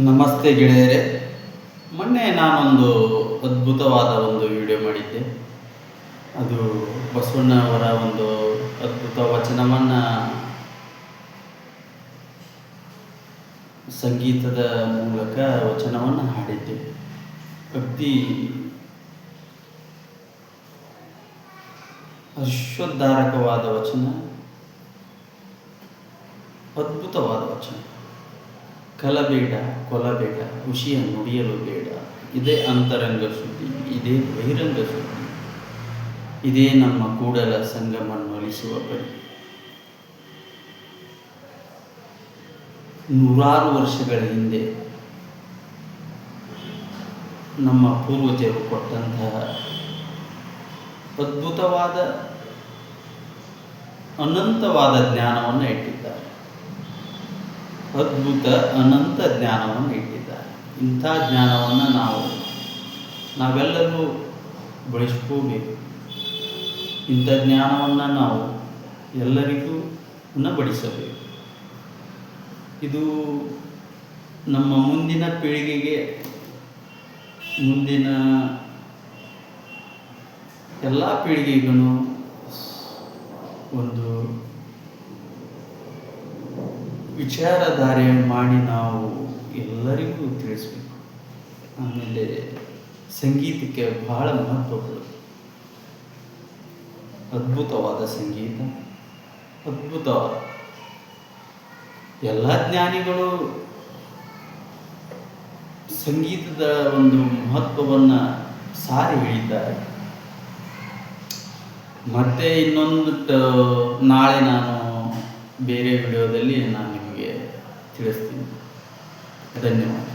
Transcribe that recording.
ನಮಸ್ತೆ ಗೆಳೆಯರೇ. ಮೊನ್ನೆ ನಾನೊಂದು ಅದ್ಭುತವಾದ ಒಂದು ವಿಡಿಯೋ ಮಾಡಿದ್ದೆ. ಅದು ಬಸವಣ್ಣವರ ಒಂದು ಅದ್ಭುತ ವಚನವನ್ನು ಸಂಗೀತದ ಮೂಲಕ ವಚನವನ್ನು ಹಾಡಿದ್ದೆ. ಅತಿ ಹರ್ಷೋದ್ಧಾರಕವಾದ ವಚನ, ಅದ್ಭುತವಾದ ವಚನ. ಕಲಬೇಡ, ಕೊಲಬೇಡ, ಖುಷಿಯ ನುಡಿಯಲು ಬೇಡ, ಇದೇ ಅಂತರಂಗ ಸುದ್ದಿ, ಇದೇ ಬಹಿರಂಗ ಸುದ್ದಿ, ಇದೇ ನಮ್ಮ ಕೂಡಲ ಸಂಗಮನ್ನೊಲಿಸುವ ಬಳಿ. ನೂರಾರು ವರ್ಷಗಳ ಹಿಂದೆ ನಮ್ಮ ಪೂರ್ವಜರು ಕೊಟ್ಟಂತಹ ಅದ್ಭುತವಾದ ಅನಂತವಾದ ಜ್ಞಾನವನ್ನು ಇಟ್ಟಿದ್ದಾರೆ. ಅದ್ಭುತ ಅನಂತ ಜ್ಞಾನವನ್ನು ಇಟ್ಟಿದ್ದಾರೆ. ಇಂಥ ಜ್ಞಾನವನ್ನು ನಾವೆಲ್ಲರೂ ಬಳಸ್ಕೋಬೇಕು. ಇಂಥ ಜ್ಞಾನವನ್ನು ನಾವು ಎಲ್ಲರಿಗೂ ಉಣಬಡಿಸಬೇಕು. ಇದು ನಮ್ಮ ಮುಂದಿನ ಪೀಳಿಗೆಗೆ, ಮುಂದಿನ ಎಲ್ಲ ಪೀಳಿಗೆಗೂ ಒಂದು ವಿಚಾರಧಾರೆ ಮಾಡಿ ನಾವು ಎಲ್ಲರಿಗೂ ತಿಳಿಸ್ಬೇಕು. ಆಮೇಲೆ ಸಂಗೀತಕ್ಕೆ ಬಹಳ ಮಹತ್ವ ಕೊಡಬೇಕು. ಅದ್ಭುತವಾದ ಸಂಗೀತ, ಅದ್ಭುತವಾದ ಎಲ್ಲ ಜ್ಞಾನಿಗಳು ಸಂಗೀತದ ಒಂದು ಮಹತ್ವವನ್ನು ಸಾರಿ ಹೇಳಿದ್ದಾರೆ. ಮತ್ತೆ ಇನ್ನೊಂದು ನಾಳೆ ನಾನು ಬೇರೆ ವಿಡಿಯೋದಲ್ಲಿ ನಾನು ನಿಮಗೆ ತಿಳಿಸ್ತೀನಿ. ಧನ್ಯವಾದ.